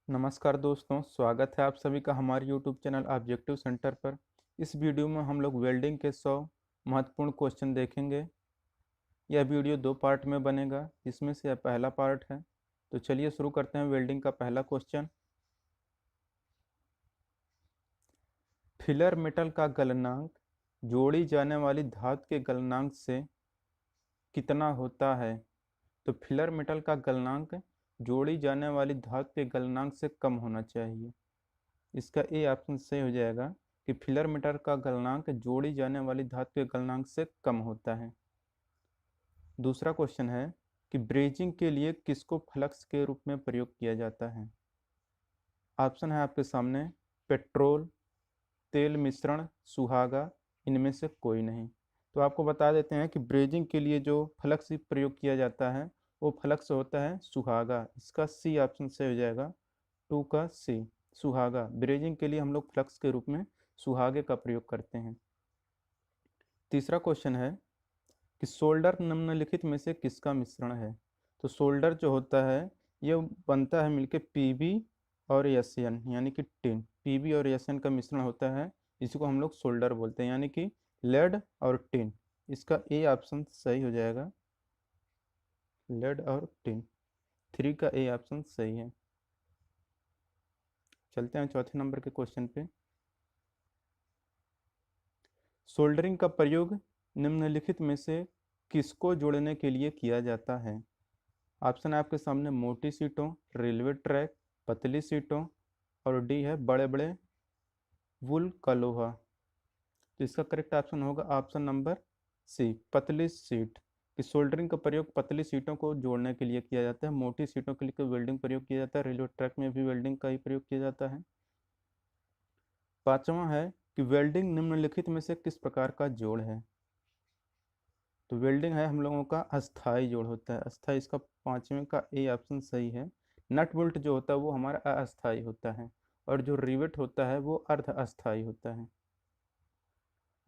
नमस्कार दोस्तों, स्वागत है आप सभी का हमारे YouTube चैनल ऑब्जेक्टिव सेंटर पर। इस वीडियो में हम लोग वेल्डिंग के 100 महत्वपूर्ण क्वेश्चन देखेंगे। यह वीडियो दो पार्ट में बनेगा, जिसमें से यह पहला पार्ट है। तो चलिए शुरू करते हैं वेल्डिंग का पहला क्वेश्चन। फिलर मेटल का गलनांक जोड़ी जाने वाली धातु के गलनांक से कितना होता है? तो फिलर मेटल का गलनांक जोड़ी जाने वाली धातु के गलनांक से कम होना चाहिए। इसका ए ऑप्शन सही हो जाएगा कि फिलर मेटल का गलनांक जोड़ी जाने वाली धातु के गलनांक से कम होता है। दूसरा क्वेश्चन है कि ब्रेजिंग के लिए किसको फ्लक्स के रूप में प्रयोग किया जाता है? ऑप्शन है आपके सामने, पेट्रोल, तेल मिश्रण, सुहागा, इनमें से कोई नहीं। तो आपको बता देते हैं कि ब्रेजिंग के लिए जो फ्लक्स प्रयोग किया जाता है वो फ्लक्स होता है सुहागा। इसका सी ऑप्शन सही हो जाएगा, टू का सी, सुहागा। ब्रेजिंग के लिए हम लोग फ्लक्स के रूप में सुहागे का प्रयोग करते हैं। तीसरा क्वेश्चन है कि सोल्डर निम्नलिखित में से किसका मिश्रण है? तो सोल्डर जो होता है ये बनता है मिलके पीबी और एसएन, यानी कि टिन। पीबी और एसएन का मिश्रण होता है, इसी को हम लोग सोल्डर बोलते हैं, यानी कि लेड और टिन। इसका ए ऑप्शन सही हो जाएगा, लेड और टिन। थ्री का ए ऑप्शन सही है। चलते हैं चौथे नंबर के क्वेश्चन पे। सोल्डरिंग का प्रयोग निम्नलिखित में से किसको जोड़ने के लिए किया जाता है? ऑप्शन है आपके सामने, मोटी सीटों, रेलवे ट्रैक, पतली सीटों, और डी है बड़े बड़े वुल का लोहा। तो इसका करेक्ट ऑप्शन होगा ऑप्शन नंबर सी, पतली सीट। कि सोल्डरिंग का प्रयोग पतली सीटों को जोड़ने के लिए किया जाता है। मोटी सीटों के लिए वेल्डिंग प्रयोग किया जाता है, रेलवे ट्रैक में भी वेल्डिंग का ही प्रयोग किया जाता है। पांचवा है कि वेल्डिंग निम्नलिखित में से किस प्रकार का जोड़ है? तो वेल्डिंग है हम लोगों का अस्थाई जोड़ होता है, अस्थाई। इसका पांचवें का ए ऑप्शन सही है। नट बोल्ट जो होता है वो हमारा अस्थाई होता है, और जो रिवेट होता है वो अर्ध अस्थाई होता है।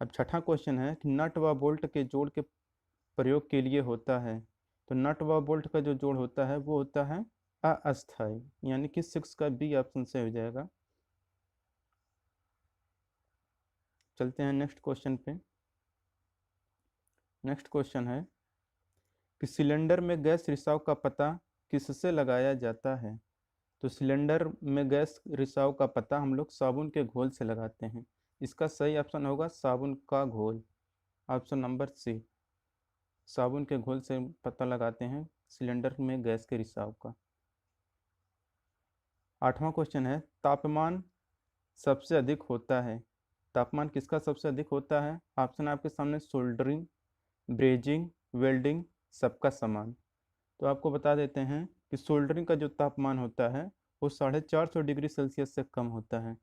अब छठा क्वेश्चन है कि नट व बोल्ट के जोड़ के प्रयोग के लिए होता है। तो नट व बोल्ट का जो जोड़ होता है वो होता है अस्थाई, यानी कि सिक्स का बी ऑप्शन से हो जाएगा। चलते हैं नेक्स्ट क्वेश्चन पे। नेक्स्ट क्वेश्चन है कि सिलेंडर में गैस रिसाव का पता किससे लगाया जाता है? तो सिलेंडर में गैस रिसाव का पता हम लोग साबुन के घोल से लगाते हैं। इसका सही ऑप्शन होगा साबुन का घोल, ऑप्शन नंबर सी। साबुन के घोल से पता लगाते हैं सिलेंडर में गैस के रिसाव का। आठवां क्वेश्चन है, तापमान सबसे अधिक होता है। तापमान किसका सबसे अधिक होता है? ऑप्शन है आपके सामने, सोल्डरिंग, ब्रेजिंग, वेल्डिंग, सबका समान। तो आपको बता देते हैं कि सोल्डरिंग का जो तापमान होता है वो 450 डिग्री सेल्सियस से कम होता है।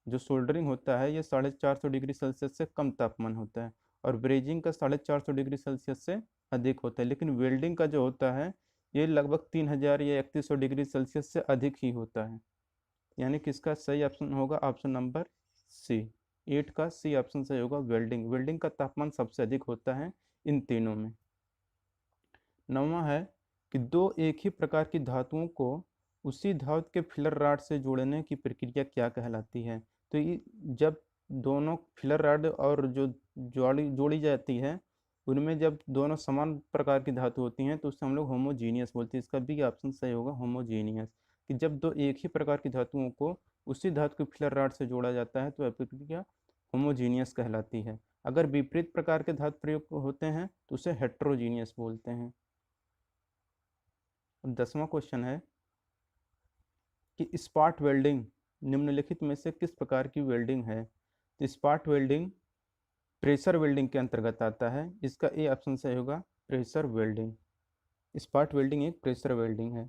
जो सोल्डरिंग होता है ये 450 डिग्री सेल्सियस से कम तापमान होता है, और ब्रेजिंग का 450 डिग्री सेल्सियस से अधिक होता है। लेकिन वेल्डिंग का जो होता है ये लगभग 3000 या 3100 डिग्री सेल्सियस से अधिक ही होता है। यानी कि इसका सही ऑप्शन होगा ऑप्शन नंबर सी, एट का सी ऑप्शन सही होगा। वेल्डिंग, वेल्डिंग का तापमान सबसे अधिक होता है इन तीनों में। नौवां है कि दो एक ही प्रकार की धातुओं को उसी धातु के फिलर रॉड से जोड़ने की प्रक्रिया क्या कहलाती है? तो ये जब दोनों फिलर रॉड और जो जोड़ी जोड़ी जाती है उनमें जब दोनों समान प्रकार की धातु होती हैं तो उससे हम लोग होमोजीनियस बोलते हैं। इसका बी ऑप्शन सही होगा, होमोजीनियस। कि जब दो एक ही प्रकार की धातुओं को उसी धातु के फिलर रॉड से जोड़ा जाता है तो यह प्रक्रिया होमोजीनियस कहलाती है। अगर विपरीत प्रकार के धातु प्रयोग होते हैं तो उसे हेट्रोजीनियस बोलते हैं। 10वां क्वेश्चन है कि स्पॉट वेल्डिंग निम्नलिखित में से किस प्रकार की वेल्डिंग है? तो स्पॉट वेल्डिंग प्रेशर वेल्डिंग के अंतर्गत आता है। इसका ए ऑप्शन सही होगा, प्रेशर वेल्डिंग। स्पॉट वेल्डिंग एक प्रेशर वेल्डिंग है।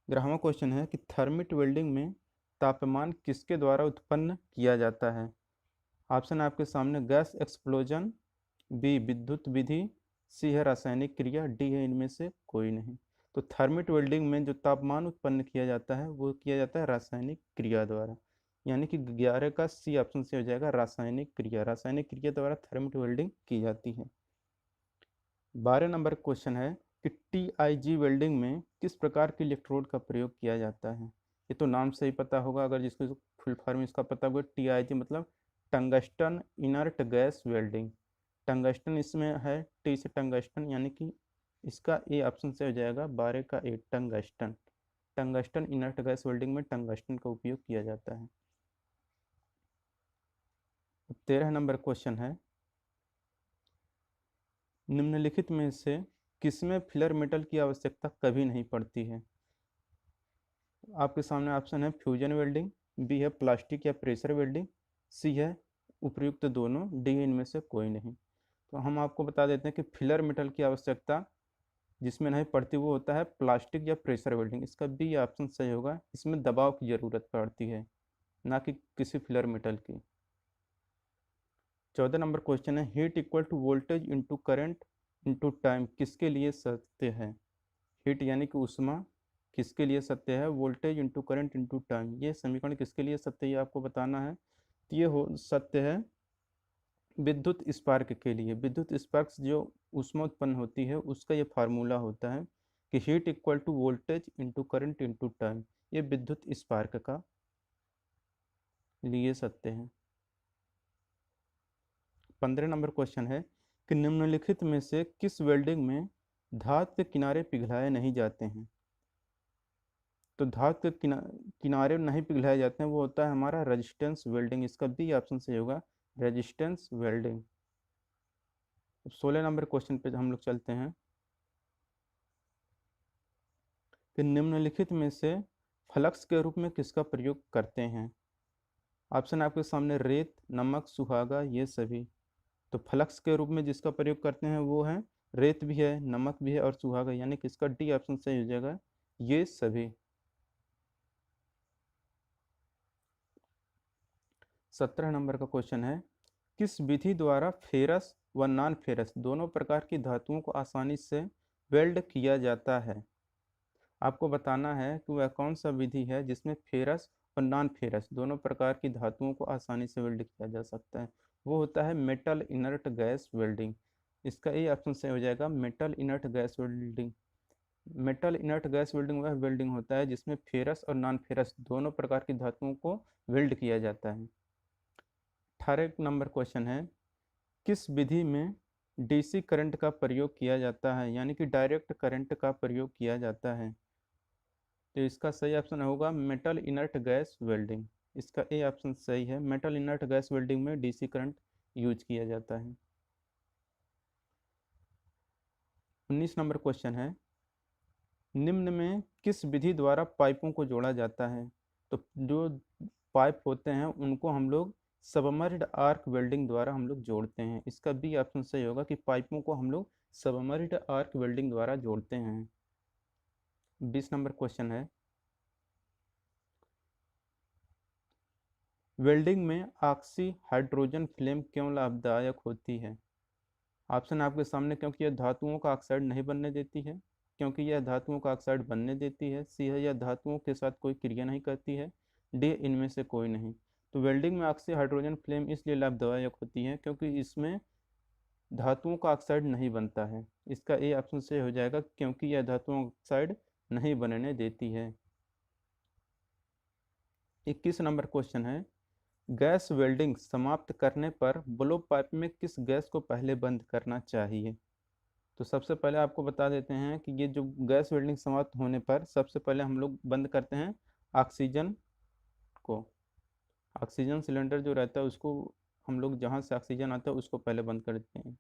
11वां क्वेश्चन है कि थर्मिट वेल्डिंग में तापमान किसके द्वारा उत्पन्न किया जाता है? ऑप्शन है आपके सामने, गैस एक्सप्लोजन, बी विद्युत विधि, सी है रासायनिक क्रिया, डी है इनमें से कोई नहीं। तो थर्मिट वेल्डिंग में जो तापमान उत्पन्न किया जाता है वो किया जाता है रासायनिक क्रिया द्वारा। यानी कि 11 का सी ऑप्शन से हो जाएगा, रासायनिक क्रिया। रासायनिक क्रिया द्वारा थर्मिट वेल्डिंग की जाती है। 12 नंबर क्वेश्चन है कि टीआईजी वेल्डिंग में किस प्रकार के इलेक्ट्रोड का प्रयोग किया जाता है? ये तो नाम से ही पता होगा, अगर जिसको फुल फॉर्म इसका पता होगा, TIG मतलब tungsten inert gas welding. Tungsten इसमें है, टी से टंगस्टन, यानी कि इसका ए ऑप्शन से हो जाएगा 12 का A, tungsten. Tungsten inert gas welding में टंगस्टन का उपयोग किया जाता है। 13 नंबर क्वेश्चन है, निम्नलिखित में से किसमें फिलर मेटल की आवश्यकता कभी नहीं पड़ती है? आपके सामने ऑप्शन है फ्यूजन वेल्डिंग, बी है प्लास्टिक या प्रेशर वेल्डिंग, सी है उपयुक्त दोनों, डी इनमें से कोई नहीं। तो हम आपको बता देते हैं कि फिलर मेटल की आवश्यकता जिसमें नहीं पड़ती वो होता है प्लास्टिक या प्रेशर वेल्डिंग। इसका बी ऑप्शन सही होगा, इसमें दबाव की ज़रूरत पड़ती है, ना कि किसी फिलर मेटल की। 14 नंबर क्वेश्चन है, heat equal to voltage into current into time किसके लिए सत्य है? हीट यानी कि ऊष्मा किसके लिए सत्य है? Voltage into current into time, ये समीकरण किसके लिए सत्य है ये आपको बताना है। तो ये हो सत्य है विद्युत स्पार्क के लिए। विद्युत स्पार्क जो ऊष्मा उत्पन्न होती है उसका ये फार्मूला होता है कि heat equal to voltage into current into time, ये विद्युत स्पार्क का लिए सत्य है। 15 नंबर क्वेश्चन है कि निम्नलिखित में से किस वेल्डिंग में धातु के किनारे पिघलाए नहीं जाते हैं? तो धातु के किनारे नहीं पिघलाए जाते हैं वो होता है हमारा रेजिस्टेंस वेल्डिंग। इसका बी ऑप्शन सही होगा, रेजिस्टेंस वेल्डिंग। 16 नंबर क्वेश्चन पे हम लोग चलते हैं कि निम्नलिखित में से फ्लक्स के रूप में किसका प्रयोग करते हैं? ऑप्शन आपके सामने रेत, नमक, सुहागा, ये सभी। तो फ्लक्स के रूप में जिसका प्रयोग करते हैं वो है रेत भी है, नमक भी है और सुहागा, यानी कि इसका डी ऑप्शन सही हो जाएगा, ये सभी। 17 नंबर का क्वेश्चन है, किस विधि द्वारा फेरस व नॉन फेरस दोनों प्रकार की धातुओं को आसानी से वेल्ड किया जाता है? आपको बताना है कि वह कौन सा विधि है जिसमें फेरस और नॉन फेरस दोनों प्रकार की धातुओं को आसानी से वेल्ड किया जा सकता है। वो होता है मेटल इनर्ट गैस वेल्डिंग। इसका ये ऑप्शन सही हो जाएगा, metal inert gas welding. Metal inert gas welding वह वेल्डिंग होता है जिसमें फेरस और नॉन फेरस दोनों प्रकार की धातुओं को वेल्ड किया जाता है। 18 नंबर क्वेश्चन है, किस विधि में DC करंट का प्रयोग किया जाता है, यानी कि डायरेक्ट करंट का प्रयोग किया जाता है? तो इसका सही ऑप्शन होगा मेटल इनर्ट गैस वेल्डिंग। इसका ए ऑप्शन सही है, मेटल इनर्ट गैस वेल्डिंग में DC करंट यूज किया जाता है। 19 नंबर क्वेश्चन है, निम्न में किस विधि द्वारा पाइपों को जोड़ा जाता है? तो जो पाइप होते हैं उनको हम लोग सबमर्ज्ड आर्क वेल्डिंग द्वारा हम लोग जोड़ते हैं। इसका बी ऑप्शन सही होगा कि पाइपों को हम लोग सबमर्ज्ड आर्क वेल्डिंग द्वारा जोड़ते हैं। 20 नंबर क्वेश्चन है, वेल्डिंग में ऑक्सी हाइड्रोजन फ्लेम क्यों लाभदायक होती है? ऑप्शन आपके सामने, क्योंकि यह धातुओं का ऑक्साइड नहीं बनने देती है, क्योंकि यह धातुओं का ऑक्साइड बनने देती है, सी है यह धातुओं के साथ कोई क्रिया नहीं करती है, डी इनमें से कोई नहीं। तो वेल्डिंग में ऑक्सी हाइड्रोजन फ्लेम इसलिए लाभदायक होती है क्योंकि इसमें धातुओं का ऑक्साइड नहीं बनता है। इसका ए ऑप्शन से हो जाएगा, क्योंकि यह धातुओं का ऑक्साइड नहीं बनने देती है। 21 नंबर क्वेश्चन है, गैस वेल्डिंग समाप्त करने पर ब्लो पाइप में किस गैस को पहले बंद करना चाहिए? तो सबसे पहले आपको बता देते हैं कि ये जो गैस वेल्डिंग समाप्त होने पर सबसे पहले हम लोग बंद करते हैं ऑक्सीजन को। ऑक्सीजन सिलेंडर जो रहता है उसको हम लोग जहाँ से ऑक्सीजन आता है उसको पहले बंद कर देते हैं।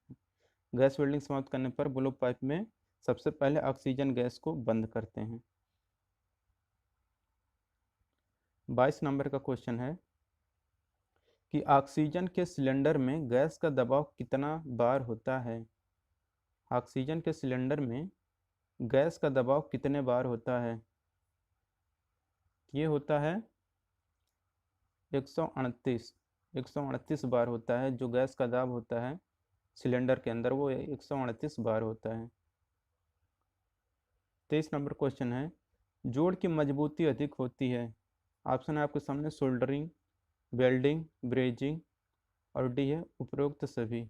गैस वेल्डिंग समाप्त करने पर ब्लो पाइप में सबसे पहले ऑक्सीजन गैस को बंद करते हैं। 22 नंबर का क्वेश्चन है कि ऑक्सीजन के सिलेंडर में गैस का दबाव कितना बार होता है? ऑक्सीजन के सिलेंडर में गैस का दबाव कितने बार होता है? ये होता है 138 बार होता है। जो गैस का दाब होता है सिलेंडर के अंदर वो 138 बार होता है। 23 नंबर क्वेश्चन है, जोड़ की मजबूती अधिक होती है। ऑप्शन है आपके सामने सोल्डरिंग, वेल्डिंग, ब्रेजिंग और डी है उपरोक्त सभी।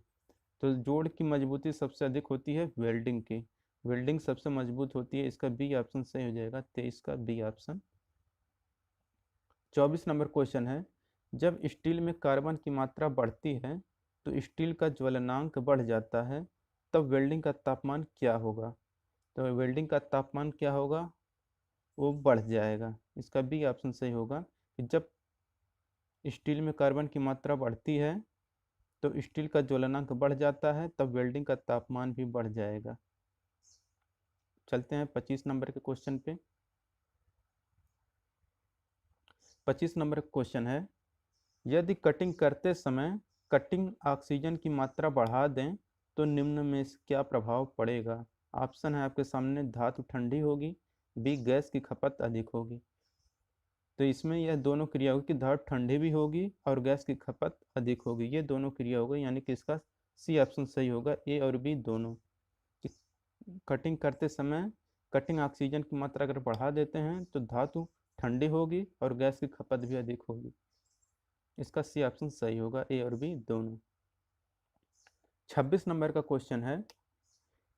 तो जोड़ की मजबूती सबसे अधिक होती है वेल्डिंग की, वेल्डिंग सबसे मजबूत होती है। इसका बी ऑप्शन सही हो जाएगा, 23 का बी ऑप्शन। 24 नंबर क्वेश्चन है, जब स्टील में कार्बन की मात्रा बढ़ती है तो स्टील का ज्वलनांक बढ़ जाता है, तब वेल्डिंग का तापमान क्या होगा? तो वेल्डिंग का तापमान क्या होगा? वो बढ़ जाएगा। इसका बी ऑप्शन सही होगा कि जब स्टील में कार्बन की मात्रा बढ़ती है तो स्टील का ज्वलनांक बढ़ जाता है, तब वेल्डिंग का तापमान भी बढ़ जाएगा। चलते हैं 25 नंबर के क्वेश्चन पे। 25 नंबर क्वेश्चन है, यदि कटिंग करते समय कटिंग ऑक्सीजन की मात्रा बढ़ा दें तो निम्न में से क्या प्रभाव पड़ेगा? ऑप्शन है आपके सामने, धातु ठंडी होगी, बी गैस की खपत अधिक होगी। तो इसमें यह दोनों क्रिया होगी कि धातु ठंडी भी होगी और गैस की खपत अधिक होगी, ये दोनों क्रिया होगी, यानी कि इसका सी ऑप्शन सही होगा, ए और बी दोनों। कि कटिंग करते समय कटिंग ऑक्सीजन की मात्रा अगर बढ़ा देते हैं तो धातु ठंडी होगी और गैस की खपत भी अधिक होगी। इसका सी ऑप्शन सही होगा, ए और बी दोनों। 26 नंबर का क्वेश्चन है,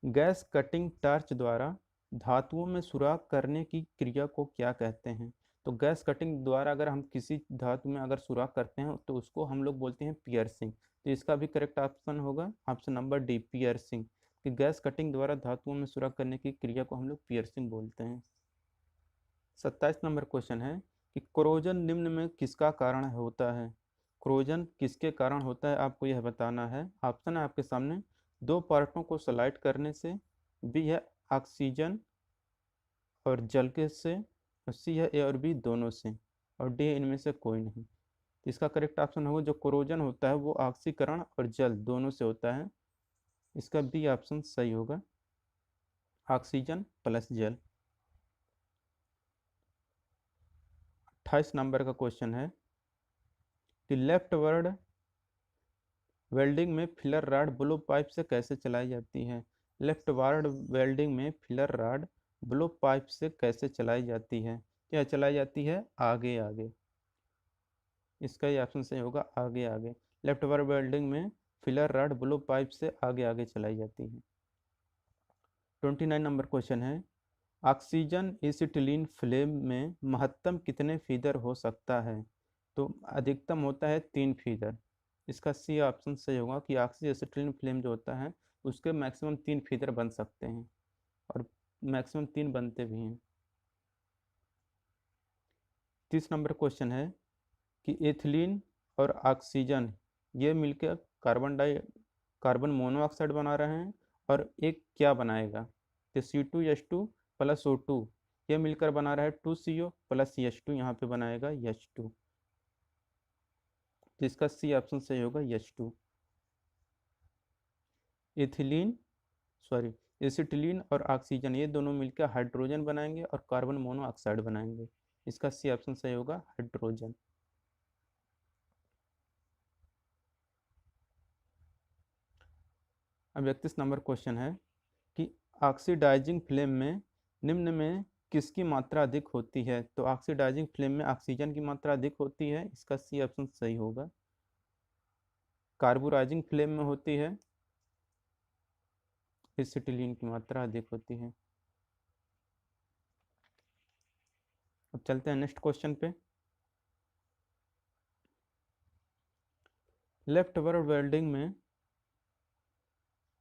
गैस कटिंग टार्च द्वारा धातुओं में सुराख करने की क्रिया को क्या कहते हैं? तो गैस कटिंग द्वारा अगर हम किसी धातु में अगर सुराख करते हैं तो उसको हम लोग बोलते हैं पियर्सिंग। तो इसका भी करेक्ट ऑप्शन होगा ऑप्शन नंबर डी, पियर्सिंग। कि गैस कटिंग द्वारा धातुओं में सुराख करने की क्रिया को हम लोग पियर्सिंग बोलते हैं। 27 नंबर क्वेश्चन है कि क्रोजन निम्न में किसका कारण होता है? क्रोजन किसके कारण होता है आपको यह बताना है। ऑप्शन है आपके सामने, दो पार्टों को स्लाइड करने से, बी है ऑक्सीजन और जल के से, और सी है ए और बी दोनों से, और डी है इनमें से कोई नहीं। तो इसका करेक्ट ऑप्शन होगा जो क्रोजन होता है वो ऑक्सीकरण और जल दोनों से होता है। इसका बी ऑप्शन सही होगा, ऑक्सीजन प्लस जल। 28 नंबर का क्वेश्चन है कि लेफ्ट वर्ड वेल्डिंग में फिलर रॉड ब्लो पाइप से कैसे चलाई जाती है? लेफ्ट वार्ड वेल्डिंग में फिलर रॉड ब्लो पाइप से कैसे चलाई जाती है? क्या चलाई जाती है? आगे आगे। इसका ही ऑप्शन सही होगा, आगे आगे। लेफ्ट वार्ड वेल्डिंग में फिलर रॉड ब्लो पाइप से आगे आगे चलाई जाती है। 29 नंबर क्वेश्चन है, ऑक्सीजन एसिटिलीन फ्लेम में महत्तम कितने फीदर हो सकता है? तो अधिकतम होता है 3 फीदर। इसका सी ऑप्शन सही होगा कि ऑक्सी एसिटिलीन फ्लेम जो होता है उसके मैक्सिमम 3 फीदर बन सकते हैं, और मैक्सिमम 3 बनते भी हैं। 30 नंबर क्वेश्चन है कि एथिलीन और ऑक्सीजन ये मिलकर कार्बन मोनोऑक्साइड बना रहे हैं, और एक क्या बनाएगा? तो C2H2 प्लस O2 ये मिलकर बना रहा है 2CO प्लस H2, यहाँ पे बनाएगा H2। तो इसका सी ऑप्शन सही होगा, H2। एथिलीन सॉरी एसिटिलीन और ऑक्सीजन ये दोनों मिलकर हाइड्रोजन बनाएंगे और कार्बन मोनोऑक्साइड बनाएंगे। इसका सी ऑप्शन सही होगा, हाइड्रोजन। अब 31 नंबर क्वेश्चन है कि ऑक्सीडाइजिंग फ्लेम में निम्न में किसकी मात्रा अधिक होती है? तो ऑक्सीडाइजिंग फ्लेम में ऑक्सीजन की मात्रा अधिक होती है, इसका सी ऑप्शन सही होगा। कार्बोराइजिंग फ्लेम में होती है, एसिटिलीन की मात्रा अधिक होती है। अब चलते हैं नेक्स्ट क्वेश्चन पे। लेफ्ट वर्ड वेल्डिंग में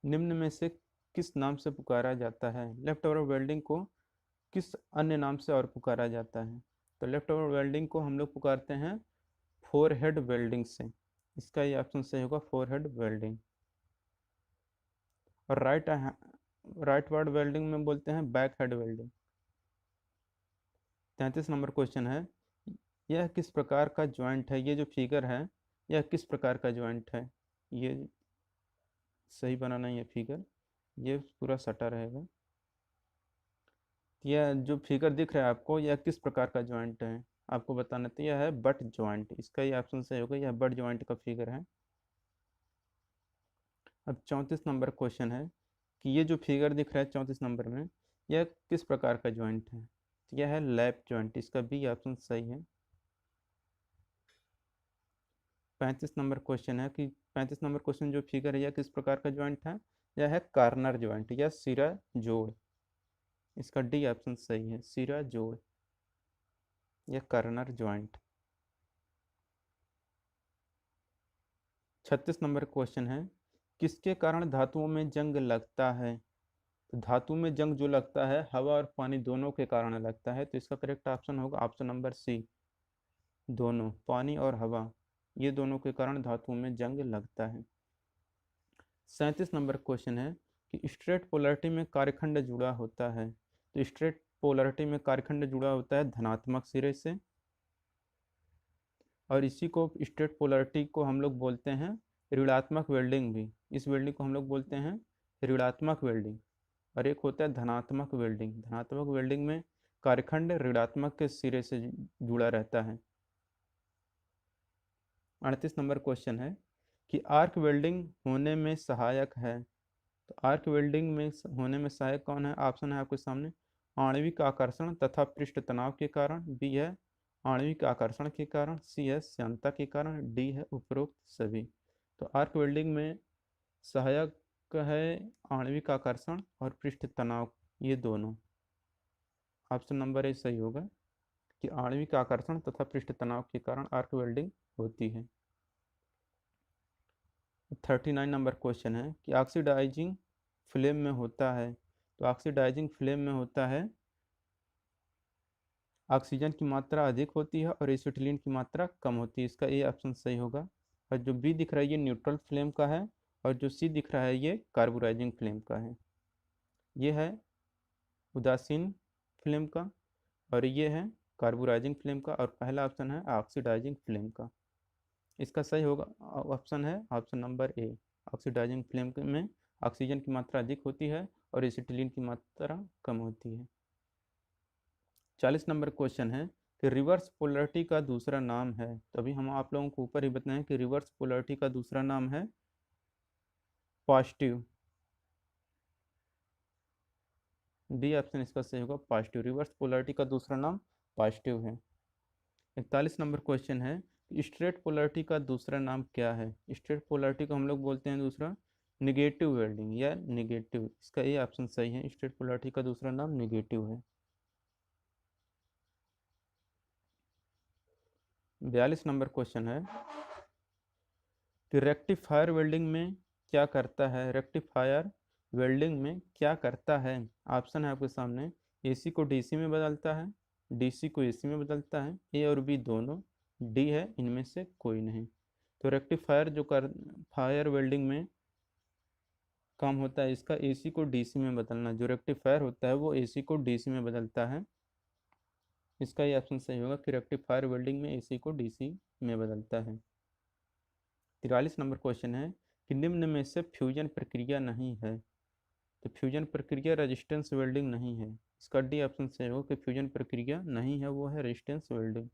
निम्न में से किस नाम से पुकारा जाता है? लेफ्ट वर्ड वेल्डिंग को किस अन्य नाम से और पुकारा जाता है? तो लेफ्ट वर्ड वेल्डिंग को हम लोग पुकारते हैं फोर हेड वेल्डिंग से। इसका ये ऑप्शन सही होगा, फोर हेड वेल्डिंग। और राइट वर्ड वेल्डिंग में बोलते हैं back head welding. 33 number question है, यह किस प्रकार का ज्वाइंट है? ये जो फिगर है यह किस प्रकार का ज्वाइंट है? ये सही बनाना है, ये फिगर ये पूरा सटा रहेगा। यह जो फिगर दिख रहा है आपको यह किस प्रकार का ज्वाइंट है आपको बताना, तो यह है बट ज्वाइंट। इसका ये ऑप्शन सही होगा, यह बट ज्वाइंट का फिगर है। अब 34 नंबर क्वेश्चन है कि ये जो फिगर दिख रहा है 34 नंबर में यह किस प्रकार का ज्वाइंट है? तो यह है लैप ज्वाइंट। इसका बी ऑप्शन सही है। 35 नंबर क्वेश्चन है कि 35 नंबर क्वेश्चन जो फिगर है यह किस प्रकार का ज्वाइंट है? यह है कार्नर ज्वाइंट या सिरा जोड़। इसका डी ऑप्शन सही है, सिरा जोड़ या कार्नर ज्वाइंट। 36 नंबर क्वेश्चन है, किसके कारण धातुओं में जंग लगता है? तो धातु में जंग जो लगता है हवा और पानी दोनों के कारण लगता है, तो इसका करेक्ट ऑप्शन होगा ऑप्शन नंबर सी, दोनों, पानी और हवा, ये दोनों के कारण धातुओं में जंग लगता है। 37 नंबर क्वेश्चन है कि स्ट्रेट पोलरिटी में कार्यखंड जुड़ा होता है, तो स्ट्रेट पोलरिटी में कार्यखंड जुड़ा होता है धनात्मक सिरे से, और इसी को स्ट्रेट पोलरिटी को हम लोग बोलते हैं ऋणात्मक वेल्डिंग भी, इस वेल्डिंग को हम लोग बोलते हैं ऋणात्मक वेल्डिंग। और एक होता है धनात्मक वेल्डिंग, धनात्मक वेल्डिंग में कार्यखंड ऋणात्मक के सिरे से जुड़ा रहता है। 38 नंबर क्वेश्चन है कि आर्क वेल्डिंग होने में सहायक है, तो आर्क वेल्डिंग में होने में सहायक कौन है? ऑप्शन है आपके सामने, आणविक आकर्षण तथा पृष्ठ तनाव के कारण, बी है आणविक आकर्षण के कारण, सी है श्यानता के कारण, डी है उपरोक्त सभी। तो आर्क वेल्डिंग में सहायक है आणविक आकर्षण और पृष्ठ तनाव, ये दोनों। ऑप्शन नंबर ए सही होगा कि आणविक आकर्षण तथा पृष्ठ तनाव के कारण आर्क वेल्डिंग होती है। 39 नंबर क्वेश्चन है कि ऑक्सीडाइजिंग फ्लेम में होता है, तो ऑक्सीडाइजिंग फ्लेम में होता है ऑक्सीजन की मात्रा अधिक होती है और एसिटिलीन की मात्रा कम होती है, इसका ए ऑप्शन सही होगा। और जो बी दिख रहा है ये न्यूट्रल फ्लेम का है, और जो सी दिख रहा है ये कार्बोराइजिंग फ्लेम का है। ये है उदासीन फ्लेम का और ये है कार्बोराइजिंग फ्लेम का, और पहला ऑप्शन है ऑक्सीडाइजिंग फ्लेम का। इसका सही होगा ऑप्शन है option number A, oxidizing flame में ऑक्सीजन की मात्रा अधिक होती है और एसिटिलीन की मात्रा कम होती है। 40 नंबर क्वेश्चन है कि रिवर्स पोलरिटी का दूसरा नाम है, तो अभी हम आप लोगों को ऊपर ही बताएं कि रिवर्स पोलरिटी का दूसरा नाम है पॉजिटिव, बी ऑप्शन इसका सही होगा पॉजिटिव, रिवर्स पोलरिटी का दूसरा नाम पॉजिटिव है। 41 नंबर क्वेश्चन है कि स्ट्रेट पोलरिटी का दूसरा नाम क्या है? स्ट्रेट पोलरिटी को हम लोग बोलते हैं दूसरा निगेटिव वेल्डिंग या निगेटिव, इसका ये ऑप्शन सही है, स्ट्रेट पोलरिटी का दूसरा नाम निगेटिव है। 42 नंबर क्वेश्चन है कि रेक्टिफायर वेल्डिंग में क्या करता है? रेक्टिफायर वेल्डिंग में क्या करता है? ऑप्शन है आपके सामने, एसी को डीसी में बदलता है, डीसी को एसी में बदलता है, ए और बी दोनों, डी है इनमें से कोई नहीं। तो रेक्टिफायर जो कर फायर वेल्डिंग में काम होता है इसका एसी को डीसी में बदलना, जो रेक्टिफायर होता है वो एसी को डीसी में बदलता है, इसका ये ऑप्शन सही होगा कि रेक्टिफायर वेल्डिंग में एसी को डीसी में बदलता है। 43 नंबर क्वेश्चन है कि निम्न में से फ्यूजन प्रक्रिया नहीं है, तो फ्यूजन प्रक्रिया रेजिस्टेंस वेल्डिंग नहीं है, इसका डी ऑप्शन सही होगा कि फ्यूजन प्रक्रिया नहीं है, वो है रेजिस्टेंस वेल्डिंग।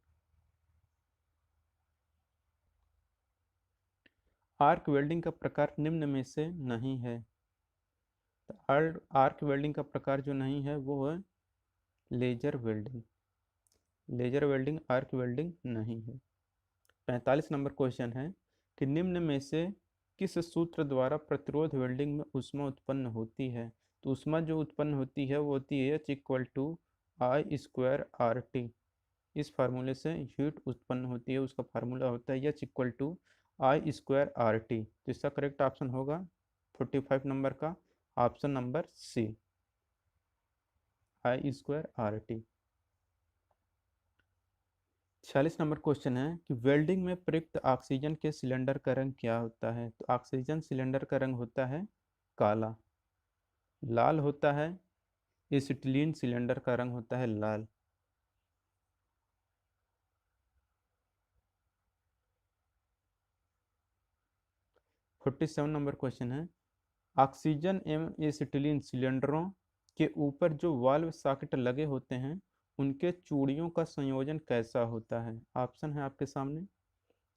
आर्क वेल्डिंग का प्रकार निम्न में से नहीं है, तो आर्क वेल्डिंग का प्रकार जो नहीं है वो है laser welding, laser welding arc welding नहीं है। 45 नंबर क्वेश्चन है कि निम्न में से किस सूत्र द्वारा प्रतिरोध वेल्डिंग में ऊष्मा उत्पन्न होती है? तो ऊष्मा जो उत्पन्न होती है वो होती है H equal to I square R T, इस फार्मूले से हीट उत्पन्न होती है, उसका फार्मूला होता है H equal to I square R T, तो इसका करेक्ट ऑप्शन होगा 45 नंबर का option number C, I square R T. 46 number question है कि वेल्डिंग में प्रयुक्त ऑक्सीजन के सिलेंडर का रंग क्या होता है? तो ऑक्सीजन सिलेंडर का रंग होता है काला, लाल होता है, एसिटिलीन सिलेंडर का रंग होता है लाल। फोर्टी सेवन नंबर क्वेश्चन है ऑक्सीजन एवं एसिटिलीन सिलेंडरों के ऊपर जो वाल्व सॉकेट लगे होते हैं उनके चूड़ियों का संयोजन कैसा होता है? ऑप्शन है आपके सामने,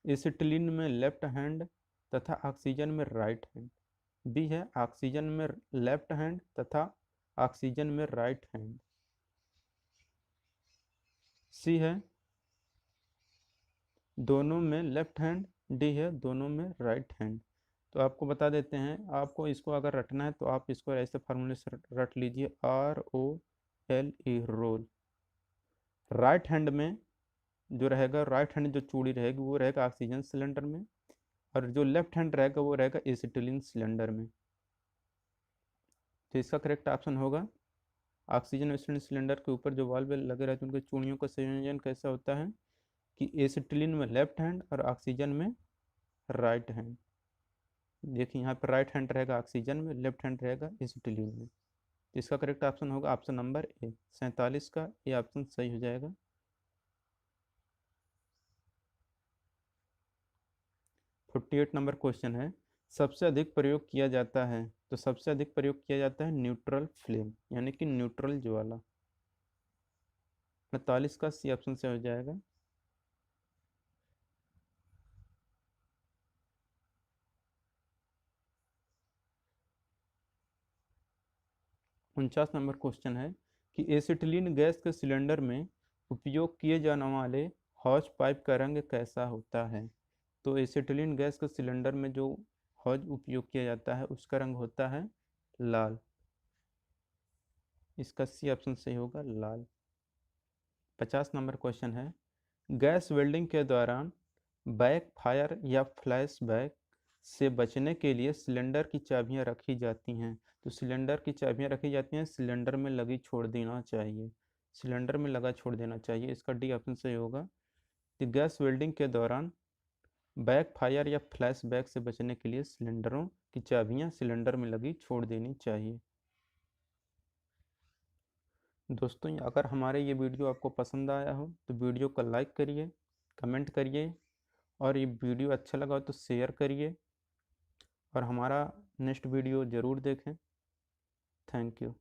एसिटिलीन में लेफ्ट हैंड तथा ऑक्सीजन में राइट हैंड, बी है ऑक्सीजन में लेफ्ट हैंड तथा ऑक्सीजन में राइट हैंड, सी है दोनों में लेफ्ट हैंड, डी है दोनों में राइट हैंड। तो आपको बता देते हैं, आपको इसको अगर रटना है तो आप इसको ऐसे फार्मूले से रट लीजिए, R O L E role. Right hand में जो रहेगा, राइट हैंड जो चूड़ी रहेगी वो रहेगा ऑक्सीजन सिलेंडर में, और जो लेफ्ट हैंड रहेगा वो रहेगा एसिटिलीन सिलेंडर में। तो इसका करेक्ट ऑप्शन होगा ऑक्सीजन एसिटिलीन सिलेंडर के ऊपर जो वाल्व लगे रहते हैं उनके चूड़ियों का संयोजन कैसा होता है कि एसिटिलीन में लेफ्ट हैंड और ऑक्सीजन में राइट हैंड। देखिए यहाँ पर राइट हैंड रहेगा ऑक्सीजन में, लेफ्ट हैंड रहेगा एसिटिलीन में। तो इसका करेक्ट ऑप्शन होगा ऑप्शन नंबर ए 47 का ये ऑप्शन सही हो जाएगा। 48 नंबर क्वेश्चन है सबसे अधिक प्रयोग किया जाता है, तो सबसे अधिक प्रयोग किया जाता है न्यूट्रल फ्लेम यानी कि न्यूट्रल ज्वाला। 48 का सी ऑप्शन से हो जाएगा। 49 नंबर क्वेश्चन है कि एसिटिलीन गैस के सिलेंडर में उपयोग किए जाने वाले हॉज पाइप का रंग कैसा होता है। तो एसिटिलीन गैस के सिलेंडर में जो हॉज उपयोग किया जाता है उसका रंग होता है लाल। इसका सी ऑप्शन सही होगा लाल। 50 नंबर क्वेश्चन है गैस वेल्डिंग के दौरान बैक फायर या फ्लैश बैक से बचने के लिए सिलेंडर की चाबियां रखी जाती हैं। तो सिलेंडर की चाबियां रखी जाती हैं, सिलेंडर में लगी छोड़ देना चाहिए, सिलेंडर में लगा छोड़ देना चाहिए। इसका डी ऑप्शन सही होगा कि गैस वेल्डिंग के दौरान बैक फायर या फ्लैश बैक से बचने के लिए सिलेंडरों की चाबियां सिलेंडर में लगी छोड़ देनी चाहिए। दोस्तों अगर हमारे ये वीडियो आपको पसंद आया हो तो वीडियो को लाइक करिए, कमेंट करिए, और ये वीडियो अच्छा लगा हो तो शेयर करिए, और हमारा नेक्स्ट वीडियो ज़रूर देखें। Thank you.